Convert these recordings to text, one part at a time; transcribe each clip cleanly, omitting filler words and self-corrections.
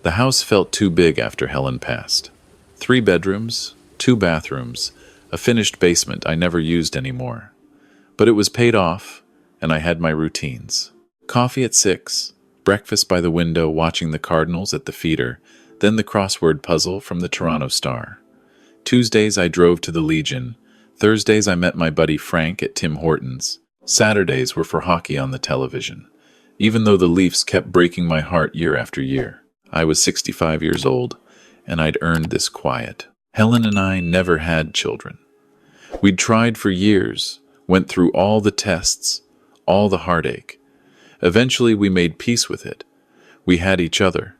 The house felt too big after Helen passed. 3 bedrooms, 2 bathrooms, a finished basement I never used anymore. But it was paid off, and I had my routines. Coffee at 6, breakfast by the window watching the Cardinals at the feeder, then the crossword puzzle from the Toronto Star. Tuesdays I drove to the Legion. Thursdays I met my buddy Frank at Tim Hortons. Saturdays were for hockey on the television. Even though the Leafs kept breaking my heart year after year, I was 65 years old, and I'd earned this quiet. Helen and I never had children. We'd tried for years, went through all the tests, all the heartache. Eventually we made peace with it. We had each other,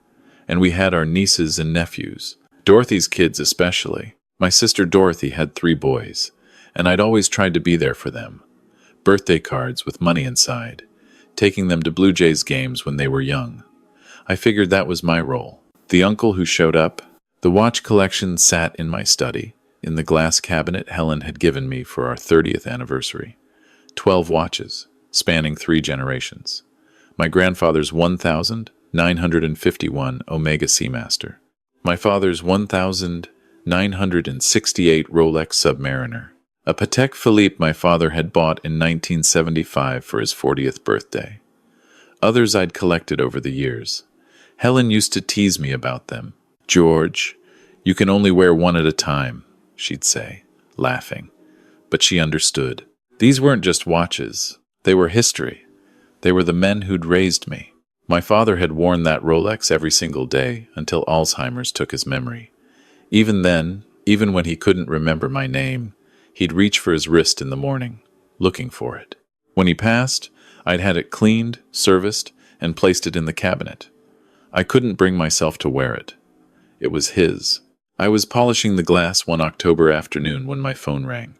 and we had our nieces and nephews. Dorothy's kids especially. My sister Dorothy had 3 boys, and I'd always tried to be there for them. Birthday cards with money inside, taking them to Blue Jays games when they were young. I figured that was my role. The uncle who showed up. The watch collection sat in my study, in the glass cabinet Helen had given me for our 30th anniversary. 12 watches, spanning 3 generations. My grandfather's 1,951 Omega Seamaster. My father's 1,968 Rolex Submariner. A Patek Philippe my father had bought in 1975 for his 40th birthday. Others I'd collected over the years. Helen used to tease me about them. "George, you can only wear one at a time," she'd say, laughing. But she understood. These weren't just watches. They were history. They were the men who'd raised me. My father had worn that Rolex every single day until Alzheimer's took his memory. Even then, even when he couldn't remember my name, he'd reach for his wrist in the morning, looking for it. When he passed, I'd had it cleaned, serviced, and placed it in the cabinet. I couldn't bring myself to wear it. It was his. I was polishing the glass one October afternoon when my phone rang.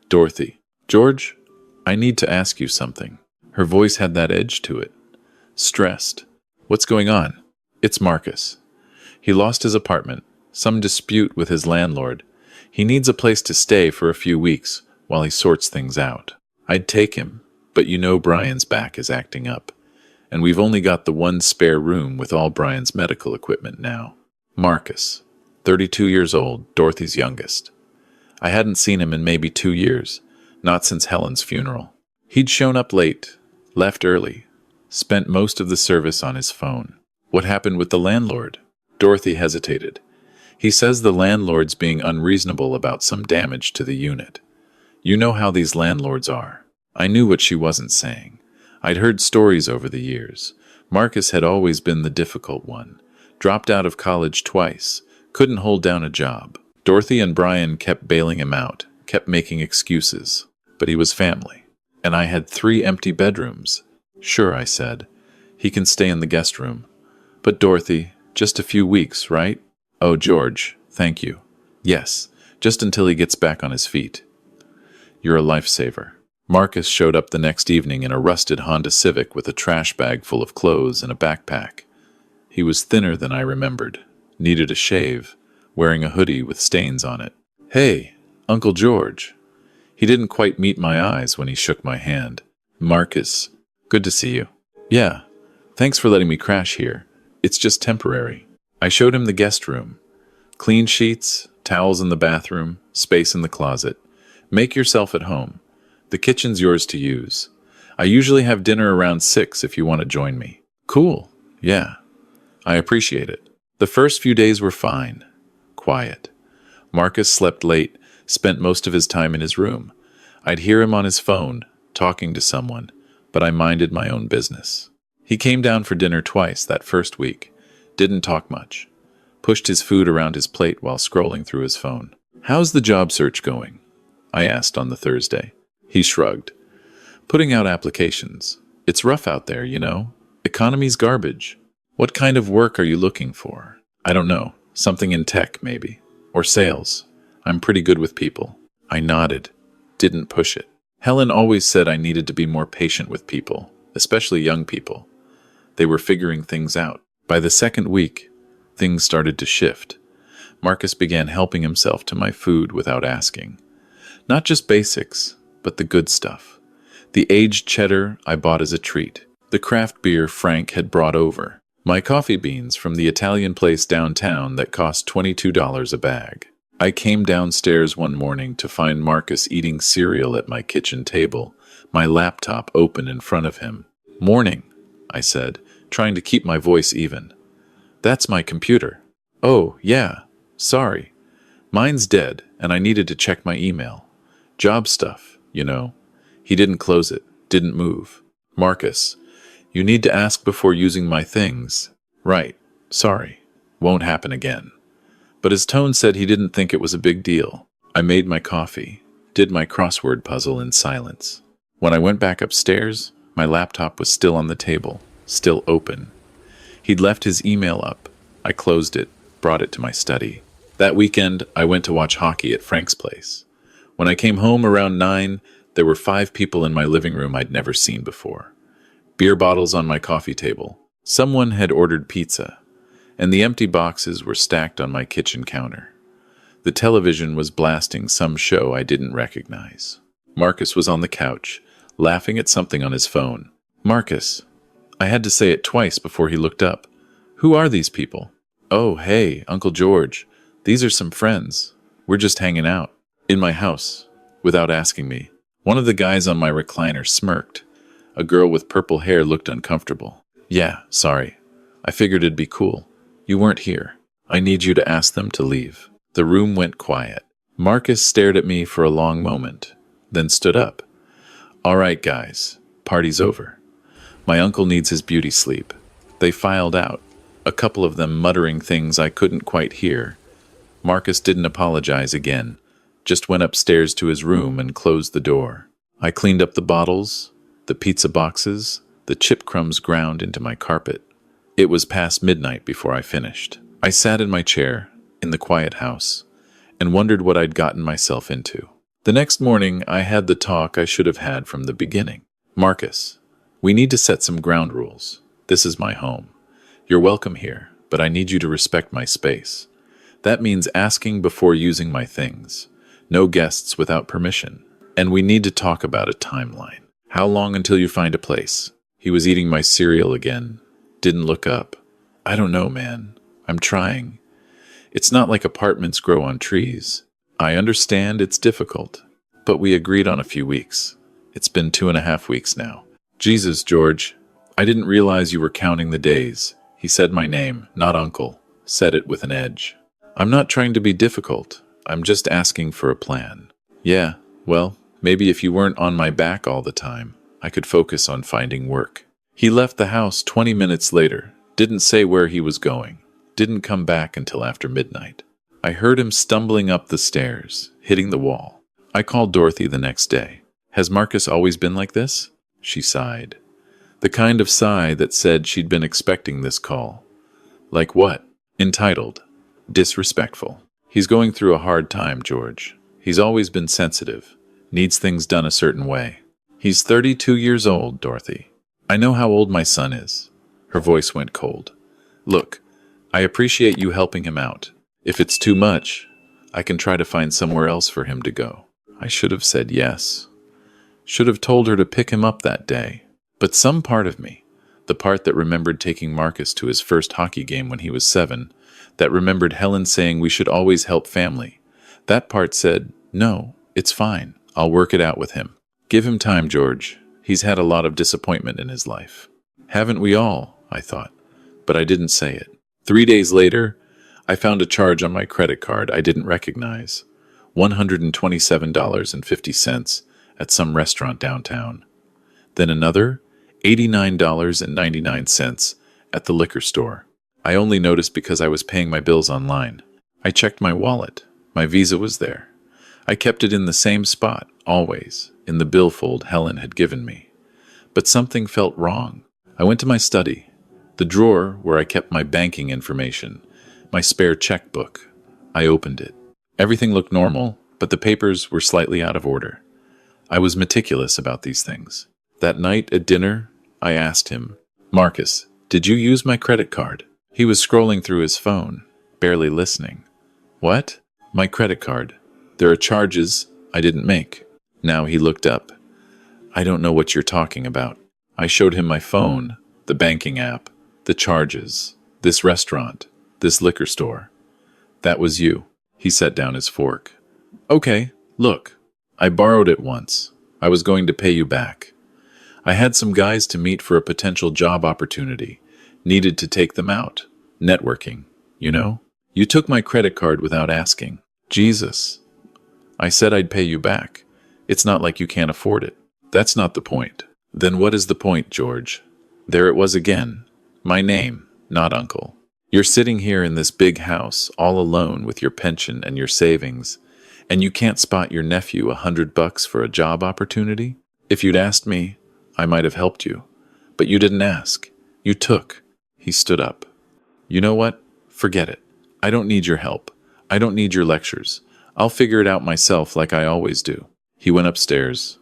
Dorothy. "George, I need to ask you something." Her voice had that edge to it. Stressed. "What's going on?" "It's Marcus. He lost his apartment. Some dispute with his landlord. He needs a place to stay for a few weeks while he sorts things out. I'd take him, but you know Brian's back is acting up. And we've only got the one spare room with all Brian's medical equipment now." Marcus, 32 years old, Dorothy's youngest. I hadn't seen him in maybe 2 years, not since Helen's funeral. He'd shown up late, left early, spent most of the service on his phone. "What happened with the landlord?" Dorothy hesitated. "He says the landlord's being unreasonable about some damage to the unit. You know how these landlords are." I knew what she wasn't saying. I'd heard stories over the years. Marcus had always been the difficult one. Dropped out of college twice. Couldn't hold down a job. Dorothy and Brian kept bailing him out, kept making excuses. But he was family. And I had 3 empty bedrooms. "Sure," I said. "He can stay in the guest room." "But Dorothy, just a few weeks, right?" "Oh, George, thank you. Yes, just until he gets back on his feet." "You're a lifesaver." Marcus showed up the next evening in a rusted Honda Civic with a trash bag full of clothes and a backpack. He was thinner than I remembered, needed a shave, wearing a hoodie with stains on it. "Hey, Uncle George." He didn't quite meet my eyes when he shook my hand. "Marcus, good to see you." "Yeah, thanks for letting me crash here. It's just temporary." I showed him the guest room. Clean sheets, towels in the bathroom, space in the closet. "Make yourself at home. The kitchen's yours to use. I usually have dinner around 6 if you want to join me." "Cool. Yeah. I appreciate it." The first few days were fine. Quiet. Marcus slept late, spent most of his time in his room. I'd hear him on his phone, talking to someone, but I minded my own business. He came down for dinner twice that first week. Didn't talk much. Pushed his food around his plate while scrolling through his phone. "How's the job search going?" I asked on the Thursday. He shrugged. "Putting out applications. It's rough out there, you know. Economy's garbage." "What kind of work are you looking for?" "I don't know. Something in tech, maybe. Or sales. I'm pretty good with people." I nodded. Didn't push it. Helen always said I needed to be more patient with people, especially young people. They were figuring things out. By the second week, things started to shift. Marcus began helping himself to my food without asking. Not just basics, but the good stuff. The aged cheddar I bought as a treat. The craft beer Frank had brought over. My coffee beans from the Italian place downtown that cost $22 a bag. I came downstairs one morning to find Marcus eating cereal at my kitchen table, my laptop open in front of him. "Morning," I said, trying to keep my voice even. "That's my computer." "Oh, yeah. Sorry. Mine's dead, and I needed to check my email. Job stuff, you know." He didn't close it, didn't move. "Marcus, you need to ask before using my things." "Right. Sorry. Won't happen again." But his tone said he didn't think it was a big deal. I made my coffee, did my crossword puzzle in silence. When I went back upstairs, my laptop was still on the table, still open. He'd left his email up. I closed it, brought it to my study. That weekend, I went to watch hockey at Frank's place. When I came home around 9, there were 5 people in my living room I'd never seen before. Beer bottles on my coffee table. Someone had ordered pizza, and the empty boxes were stacked on my kitchen counter. The television was blasting some show I didn't recognize. Marcus was on the couch, laughing at something on his phone. "Marcus." I had to say it twice before he looked up. "Who are these people?" "Oh, hey, Uncle George. These are some friends. We're just hanging out." In my house, without asking me. One of the guys on my recliner smirked. A girl with purple hair looked uncomfortable. "Yeah, sorry. I figured it'd be cool. You weren't here. I need you to ask them to leave." The room went quiet. Marcus stared at me for a long moment, then stood up. "All right, guys. Party's over. My uncle needs his beauty sleep." They filed out, a couple of them muttering things I couldn't quite hear. Marcus didn't apologize again, just went upstairs to his room and closed the door. I cleaned up the bottles, the pizza boxes, the chip crumbs ground into my carpet. It was past midnight before I finished. I sat in my chair, in the quiet house, and wondered what I'd gotten myself into. The next morning, I had the talk I should have had from the beginning. "Marcus, we need to set some ground rules. This is my home. You're welcome here, but I need you to respect my space. That means asking before using my things. No guests without permission. And we need to talk about a timeline. How long until you find a place?" He was eating my cereal again. Didn't look up. "I don't know, man. I'm trying. It's not like apartments grow on trees. I understand it's difficult, but we agreed on a few weeks. It's been 2.5 weeks now." "Jesus, George. I didn't realize you were counting the days." He said my name, not uncle. Said it with an edge. "I'm not trying to be difficult. I'm just asking for a plan." "Yeah, well, maybe if you weren't on my back all the time, I could focus on finding work." He left the house 20 minutes later, didn't say where he was going, didn't come back until after midnight. I heard him stumbling up the stairs, hitting the wall. I called Dorothy the next day. "Has Marcus always been like this?" She sighed. The kind of sigh that said she'd been expecting this call. "Like what?" "Entitled. Disrespectful. He's going through a hard time, George. He's always been sensitive. Needs things done a certain way." "He's 32 years old, Dorothy. I know how old my son is." Her voice went cold. "Look, I appreciate you helping him out. If it's too much, I can try to find somewhere else for him to go." I should have said yes. Should have told her to pick him up that day. But some part of me, the part that remembered taking Marcus to his first hockey game when he was 7, that remembered Helen saying we should always help family, that part said, "No, it's fine. I'll work it out with him. Give him time, George. He's had a lot of disappointment in his life." Haven't we all? I thought, but I didn't say it. 3 days later, I found a charge on my credit card I didn't recognize. $127.50 at some restaurant downtown. Then another, $89.99 at the liquor store. I only noticed because I was paying my bills online. I checked my wallet. My Visa was there. I kept it in the same spot, always, in the billfold Helen had given me. But something felt wrong. I went to my study, the drawer where I kept my banking information, my spare checkbook. I opened it. Everything looked normal, but the papers were slightly out of order. I was meticulous about these things. That night at dinner, I asked him, "Marcus, did you use my credit card?" He was scrolling through his phone, barely listening. "What?" "My credit card. There are charges I didn't make." Now he looked up. "I don't know what you're talking about." I showed him my phone, the banking app. The charges, this restaurant, this liquor store. That was you. He set down his fork. Okay, look. I borrowed it once. I was going to pay you back. I had some guys to meet for a potential job opportunity. Needed to take them out. Networking, you know? You took my credit card without asking. Jesus. I said I'd pay you back. It's not like you can't afford it. That's not the point. Then what is the point, George? There it was again. My name, not uncle. You're sitting here in this big house, all alone with your pension and your savings, and you can't spot your nephew $100 for a job opportunity? If you'd asked me, I might have helped you. But you didn't ask. You took. He stood up. You know what? Forget it. I don't need your help. I don't need your lectures. I'll figure it out myself like I always do. He went upstairs.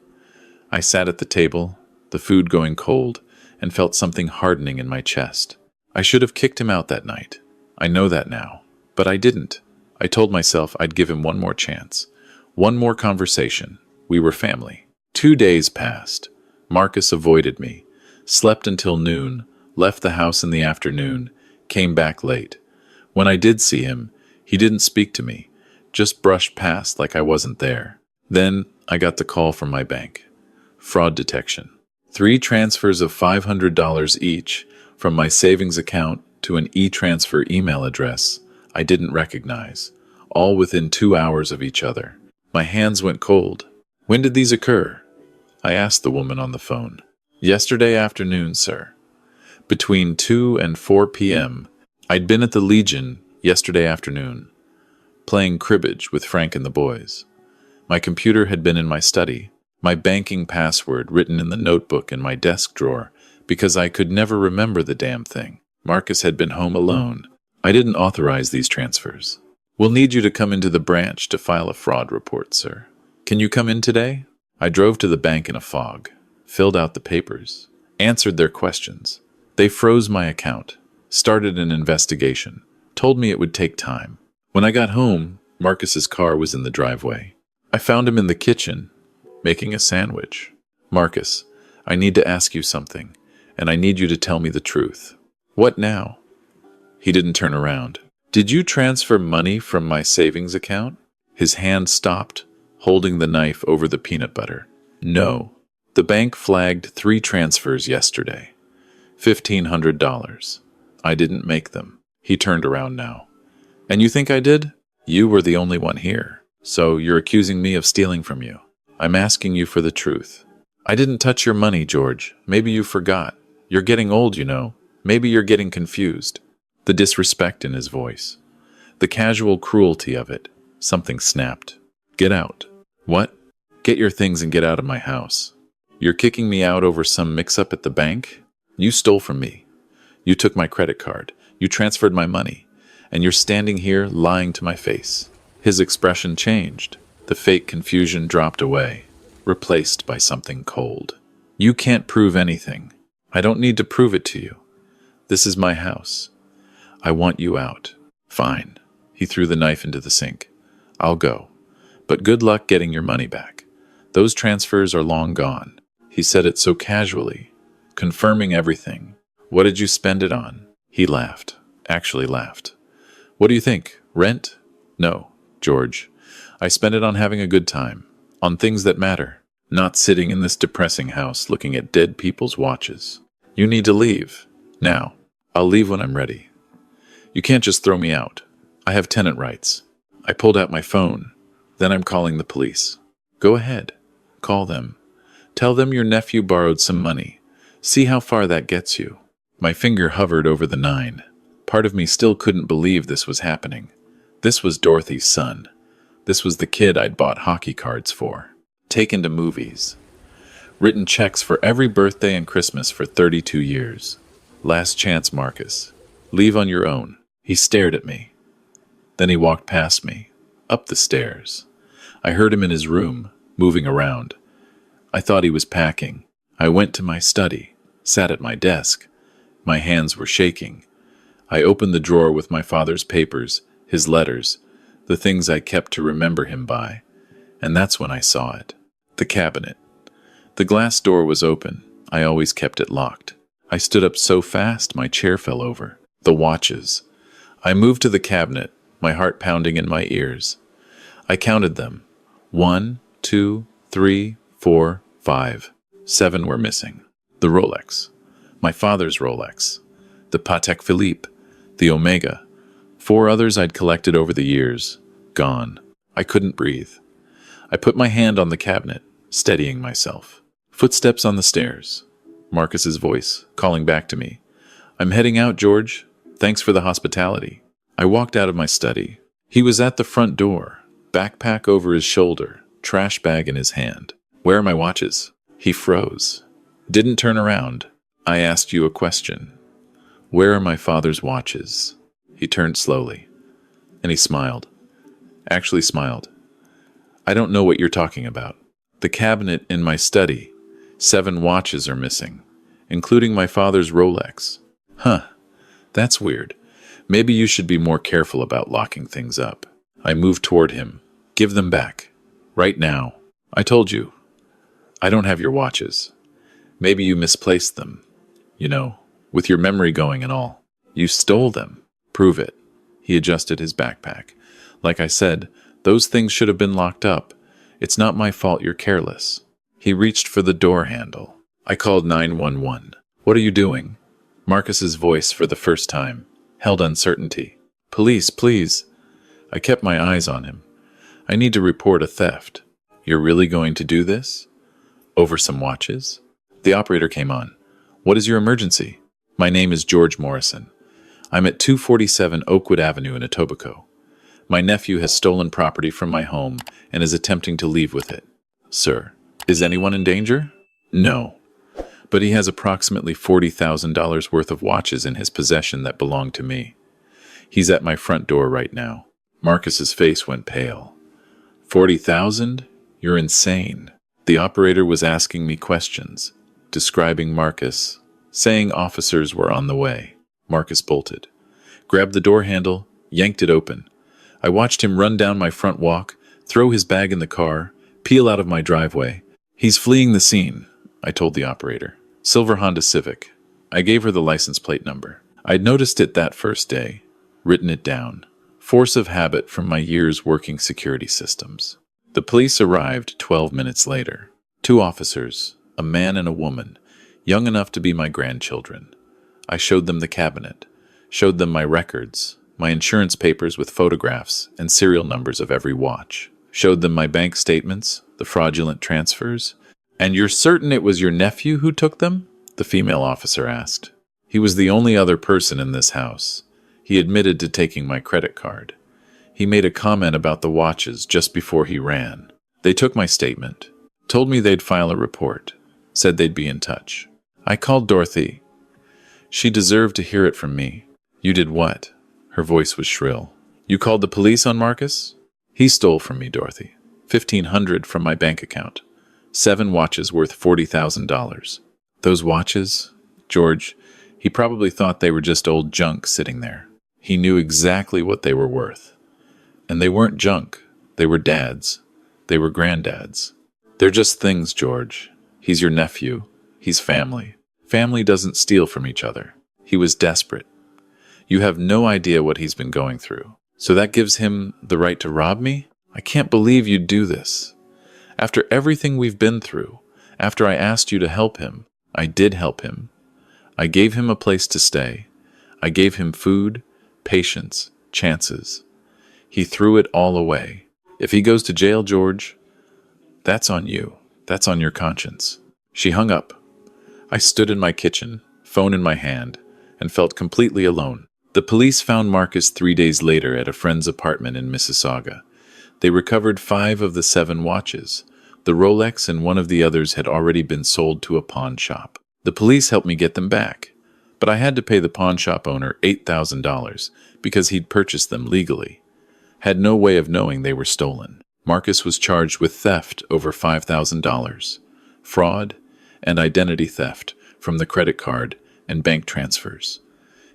I sat at the table, the food going cold, and felt something hardening in my chest. I should have kicked him out that night. I know that now. But I didn't. I told myself I'd give him one more chance. One more conversation. We were family. 2 days passed. Marcus avoided me. Slept until noon. Left the house in the afternoon. Came back late. When I did see him, he didn't speak to me. Just brushed past like I wasn't there. Then I got the call from my bank. Fraud detection. 3 transfers of $500 each from my savings account to an e-transfer email address I didn't recognize, all within 2 hours of each other. My hands went cold. When did these occur? I asked the woman on the phone. Yesterday afternoon, sir. Between 2 and 4 p.m. I'd been at the Legion yesterday afternoon, playing cribbage with Frank and the boys. My computer had been in my study, my banking password written in the notebook in my desk drawer, because I could never remember the damn thing. Marcus had been home alone. I didn't authorize these transfers. We'll need you to come into the branch to file a fraud report, sir. Can you come in today? I drove to the bank in a fog, filled out the papers, answered their questions. They froze my account, started an investigation, told me it would take time. When I got home, Marcus's car was in the driveway. I found him in the kitchen, making a sandwich. Marcus, I need to ask you something, and I need you to tell me the truth. What now? He didn't turn around. Did you transfer money from my savings account? His hand stopped, holding the knife over the peanut butter. No. The bank flagged 3 transfers yesterday. $1,500. I didn't make them. He turned around now. And you think I did? You were the only one here. So you're accusing me of stealing from you. I'm asking you for the truth. I didn't touch your money, George. Maybe you forgot. You're getting old, you know. Maybe you're getting confused. The disrespect in his voice. The casual cruelty of it. Something snapped. Get out. What? Get your things and get out of my house. You're kicking me out over some mix-up at the bank? You stole from me. You took my credit card. You transferred my money. And you're standing here lying to my face. His expression changed. The fake confusion dropped away, replaced by something cold. You can't prove anything. I don't need to prove it to you. This is my house. I want you out. Fine. He threw the knife into the sink. I'll go. But good luck getting your money back. Those transfers are long gone. He said it so casually, confirming everything. What did you spend it on? He laughed. Actually laughed. What do you think? Rent? No, George. I spent it on having a good time. On things that matter. Not sitting in this depressing house looking at dead people's watches. You need to leave. Now. I'll leave when I'm ready. You can't just throw me out. I have tenant rights. I pulled out my phone. Then I'm calling the police. Go ahead. Call them. Tell them your nephew borrowed some money. See how far that gets you. My finger hovered over the 9. Part of me still couldn't believe this was happening. This was Dorothy's son. This was the kid I'd bought hockey cards for. Taken to movies. Written checks for every birthday and Christmas for 32 years. Last chance, Marcus. Leave on your own. He stared at me. Then he walked past me, up the stairs. I heard him in his room, moving around. I thought he was packing. I went to my study, sat at my desk. My hands were shaking. I opened the drawer with my father's papers, his letters, the things I kept to remember him by. And that's when I saw it. The cabinet. The glass door was open. I always kept it locked. I stood up so fast my chair fell over. The watches. I moved to the cabinet, my heart pounding in my ears. I counted them. 1, 2, 3, 4, 5. 7 were missing. The Rolex. My father's Rolex. The Patek Philippe. The Omega. 4 others I'd collected over the years. Gone. I couldn't breathe. I put my hand on the cabinet, steadying myself. Footsteps on the stairs. Marcus's voice, calling back to me. "I'm heading out, George. Thanks for the hospitality." I walked out of my study. He was at the front door, backpack over his shoulder, trash bag in his hand. "Where are my watches?" He froze. Didn't turn around. "I asked you a question. Where are my father's watches?" He turned slowly, and he smiled. Actually smiled. "I don't know what you're talking about. The cabinet in my study. 7 watches are missing, including my father's Rolex." "Huh, that's weird. Maybe you should be more careful about locking things up." I moved toward him. "Give them back. Right now. I told you. I don't have your watches. Maybe you misplaced them. You know, with your memory going and all. You stole them. Prove it." He adjusted his backpack. "Like I said, those things should have been locked up. It's not my fault you're careless." He reached for the door handle. I called 911. "What are you doing?" Marcus's voice, for the first time, held uncertainty. "Police, please." I kept my eyes on him. "I need to report a theft." "You're really going to do this? Over some watches?" The operator came on. "What is your emergency?" "My name is George Morrison. I'm at 247 Oakwood Avenue in Etobicoke. My nephew has stolen property from my home and is attempting to leave with it." "Sir, is anyone in danger?" "No. But he has approximately $40,000 worth of watches in his possession that belong to me. He's at my front door right now." Marcus's face went pale. 40,000? You're insane." The operator was asking me questions, describing Marcus, saying officers were on the way. Marcus bolted, grabbed the door handle, yanked it open. I watched him run down my front walk, throw his bag in the car, peel out of my driveway. "He's fleeing the scene," I told the operator. "Silver Honda Civic." I gave her the license plate number. I'd noticed it that first day, written it down. Force of habit from my years working security systems. The police arrived 12 minutes later. 2 officers, a man and a woman, young enough to be my grandchildren. I showed them the cabinet, showed them my records, my insurance papers with photographs and serial numbers of every watch, showed them my bank statements, the fraudulent transfers. "And you're certain it was your nephew who took them?" the female officer asked. "He was the only other person in this house. He admitted to taking my credit card. He made a comment about the watches just before he ran. They took my statement, told me they'd file a report, said they'd be in touch. I called Dorothy. She deserved to hear it from me." "You did what?" Her voice was shrill. "You called the police on Marcus?" "He stole from me, Dorothy. $1,500 from my bank account. 7 watches worth $40,000. Those watches, George, he probably thought they were just old junk sitting there. He knew exactly what they were worth. And they weren't junk. They were Dad's. They were Granddad's. They're just things, George. He's your nephew. He's family. Family doesn't steal from each other. He was desperate. You have no idea what he's been going through. So that gives him the right to rob me? I can't believe you'd do this. After everything we've been through, after I asked you to help him, I did help him. I gave him a place to stay. I gave him food, patience, chances. He threw it all away. If he goes to jail, George, that's on you. That's on your conscience." She hung up. I stood in my kitchen, phone in my hand, and felt completely alone. The police found Marcus 3 days later at a friend's apartment in Mississauga. They recovered 5 of the 7 watches. The Rolex and one of the others had already been sold to a pawn shop. The police helped me get them back, but I had to pay the pawn shop owner $8,000 because he'd purchased them legally. Had no way of knowing they were stolen. Marcus was charged with theft over $5,000, fraud, and identity theft from the credit card and bank transfers.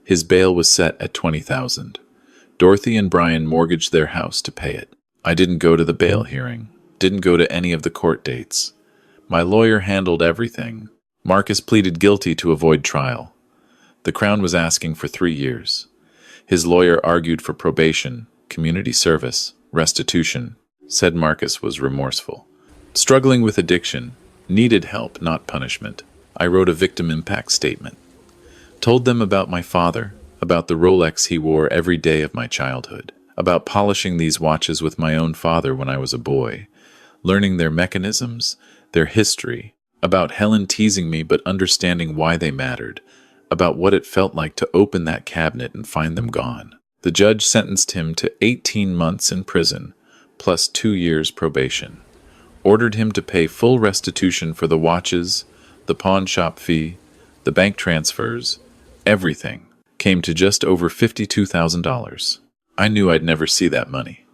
His bail was set at $20,000. Dorothy and Brian mortgaged their house to pay it. I didn't go to the bail hearing, didn't go to any of the court dates. My lawyer handled everything. Marcus pleaded guilty to avoid trial. The Crown was asking for 3 years. His lawyer argued for probation, community service, restitution, said Marcus was remorseful. Struggling with addiction, needed help, not punishment. I wrote a victim impact statement. Told them about my father, about the Rolex he wore every day of my childhood, about polishing these watches with my own father when I was a boy, learning their mechanisms, their history, about Helen teasing me but understanding why they mattered, about what it felt like to open that cabinet and find them gone. The judge sentenced him to 18 months in prison, plus 2 years probation. Ordered him to pay full restitution for the watches, the pawn shop fee, the bank transfers, everything. Came to just over $52,000. I knew I'd never see that money.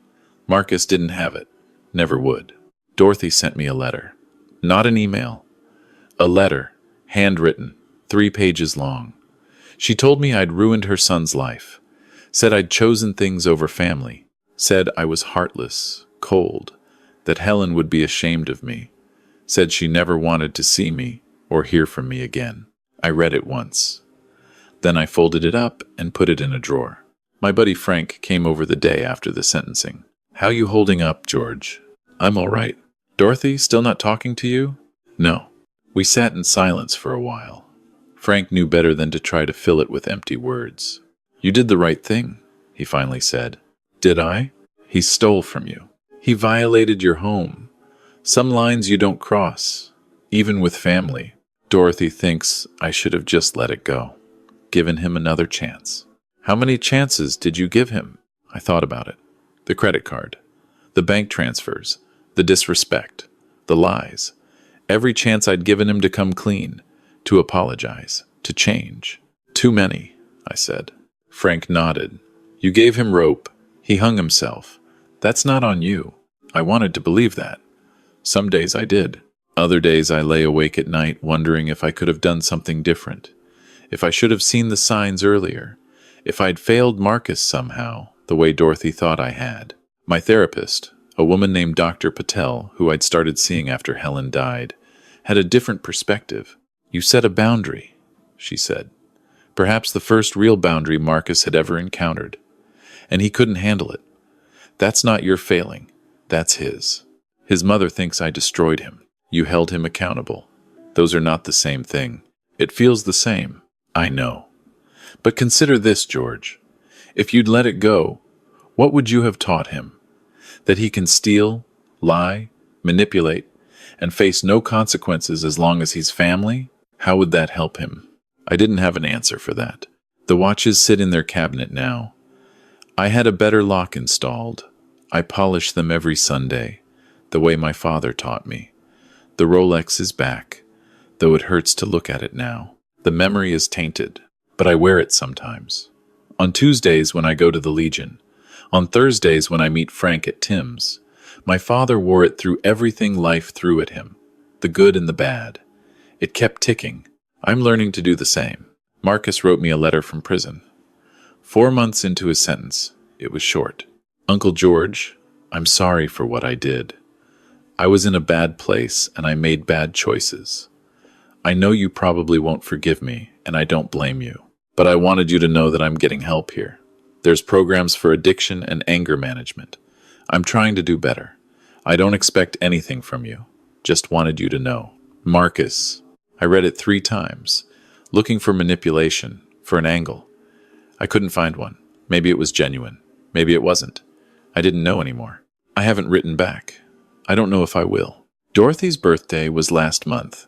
Marcus didn't have it. Never would. Dorothy sent me a letter. Not an email. A letter, handwritten, 3 pages long. She told me I'd ruined her son's life. Said I'd chosen things over family. Said I was heartless, cold, that Helen would be ashamed of me. Said she never wanted to see me or hear from me again. I read it once. Then I folded it up and put it in a drawer. My buddy Frank came over the day after the sentencing. "How you holding up, George?" "I'm all right." "Dorothy, still not talking to you?" "No." We sat in silence for a while. Frank knew better than to try to fill it with empty words. "You did the right thing," he finally said. "Did I?" "He stole from you. He violated your home. Some lines you don't cross, even with family." Dorothy thinks I should have just let it go. Given him another chance. How many chances did you give him? I thought about it. The credit card, the bank transfers, the disrespect, the lies. Every chance I'd given him to come clean, to apologize, to change. "Too many," I said. Frank nodded. "You gave him rope. He hung himself. That's not on you." I wanted to believe that. Some days I did. Other days I lay awake at night wondering if I could have done something different. If I should have seen the signs earlier, if I'd failed Marcus somehow, the way Dorothy thought I had. My therapist, a woman named Dr. Patel, who I'd started seeing after Helen died, had a different perspective. "You set a boundary," she said. Perhaps the first real boundary Marcus had ever encountered. And he couldn't handle it. That's not your failing. That's his. His mother thinks I destroyed him. You held him accountable. Those are not the same thing. It feels the same. I know. But consider this, George. If you'd let it go, what would you have taught him? That he can steal, lie, manipulate, and face no consequences as long as he's family? How would that help him? I didn't have an answer for that. The watches sit in their cabinet now. I had a better lock installed. I polish them every Sunday, the way my father taught me. The Rolex is back, though it hurts to look at it now. The memory is tainted, but I wear it sometimes. On Tuesdays when I go to the Legion, on Thursdays when I meet Frank at Tim's, my father wore it through everything life threw at him, the good and the bad. It kept ticking. I'm learning to do the same. Marcus wrote me a letter from prison. 4 months into his sentence, it was short. "Uncle George, I'm sorry for what I did. I was in a bad place and I made bad choices. I know you probably won't forgive me, and I don't blame you. But I wanted you to know that I'm getting help here. There's programs for addiction and anger management. I'm trying to do better. I don't expect anything from you. Just wanted you to know. Marcus." I read it 3 times, looking for manipulation, for an angle. I couldn't find one. Maybe it was genuine. Maybe it wasn't. I didn't know anymore. I haven't written back. I don't know if I will. Dorothy's birthday was last month.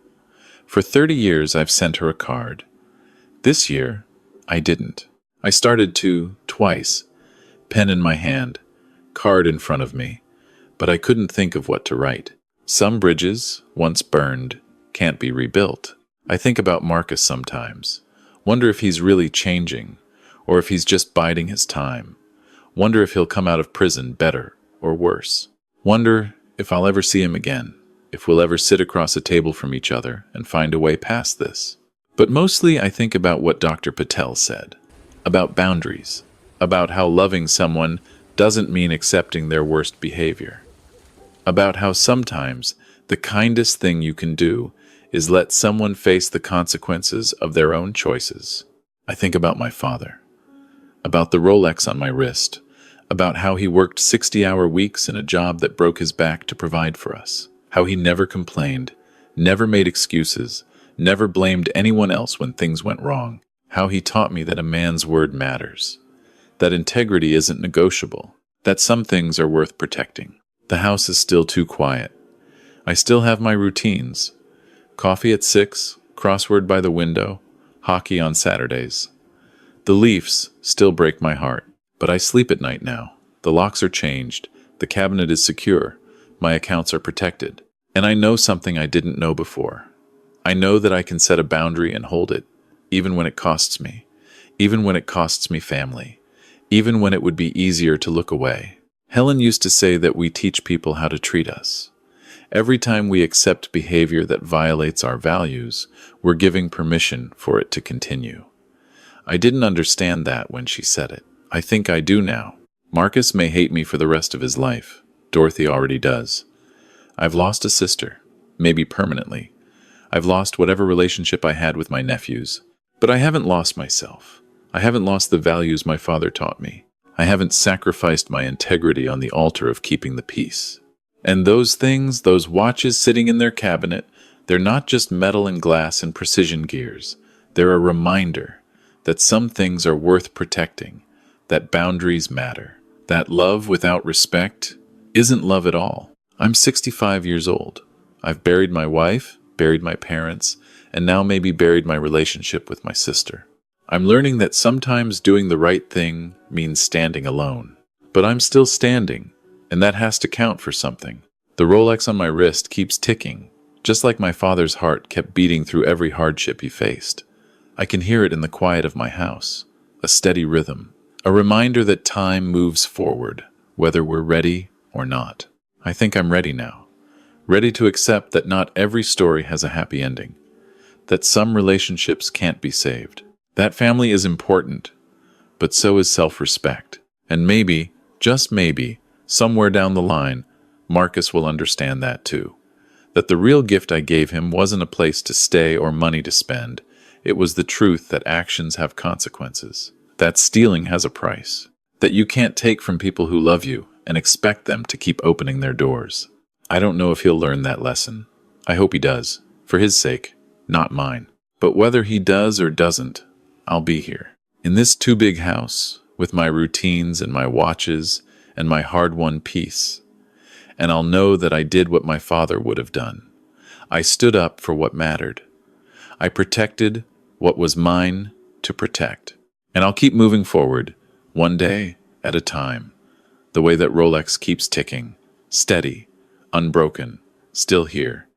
For 30 years, I've sent her a card. This year, I didn't. I started to, twice. Pen in my hand, card in front of me, but I couldn't think of what to write. Some bridges, once burned, can't be rebuilt. I think about Marcus sometimes. Wonder if he's really changing, or if he's just biding his time. Wonder if he'll come out of prison better or worse. Wonder if I'll ever see him again. If we'll ever sit across a table from each other and find a way past this. But mostly I think about what Dr. Patel said, about boundaries, about how loving someone doesn't mean accepting their worst behavior, about how sometimes the kindest thing you can do is let someone face the consequences of their own choices. I think about my father, about the Rolex on my wrist, about how he worked 60-hour weeks in a job that broke his back to provide for us, how he never complained, never made excuses, never blamed anyone else when things went wrong, how he taught me that a man's word matters, that integrity isn't negotiable, that some things are worth protecting. The house is still too quiet. I still have my routines. Coffee at 6, crossword by the window, hockey on Saturdays. The Leafs still break my heart, but I sleep at night now. The locks are changed, the cabinet is secure, my accounts are protected, and I know something I didn't know before. I know that I can set a boundary and hold it, even when it costs me, even when it costs me family, even when it would be easier to look away. Helen used to say that we teach people how to treat us. Every time we accept behavior that violates our values, we're giving permission for it to continue. I didn't understand that when she said it. I think I do now. Marcus may hate me for the rest of his life. Dorothy already does. I've lost a sister, maybe permanently. I've lost whatever relationship I had with my nephews. But I haven't lost myself. I haven't lost the values my father taught me. I haven't sacrificed my integrity on the altar of keeping the peace. And those things, those watches sitting in their cabinet, they're not just metal and glass and precision gears. They're a reminder that some things are worth protecting, that boundaries matter, that love without respect isn't love at all. I'm 65 years old. I've buried my wife, buried my parents, and now maybe buried my relationship with my sister. I'm learning that sometimes doing the right thing means standing alone. But I'm still standing, and that has to count for something. The Rolex on my wrist keeps ticking, just like my father's heart kept beating through every hardship he faced. I can hear it in the quiet of my house, a steady rhythm, a reminder that time moves forward, whether we're ready or not. I think I'm ready now, ready to accept that not every story has a happy ending, that some relationships can't be saved. That family is important, but so is self-respect. And maybe, just maybe, somewhere down the line, Marcus will understand that too. That the real gift I gave him wasn't a place to stay or money to spend. It was the truth that actions have consequences, that stealing has a price, that you can't take from people who love you and expect them to keep opening their doors. I don't know if he'll learn that lesson. I hope he does, for his sake, not mine. But whether he does or doesn't, I'll be here, in this too big house, with my routines and my watches and my hard-won peace. And I'll know that I did what my father would have done. I stood up for what mattered. I protected what was mine to protect. And I'll keep moving forward, one day at a time, the way that Rolex keeps ticking, steady, unbroken, still here,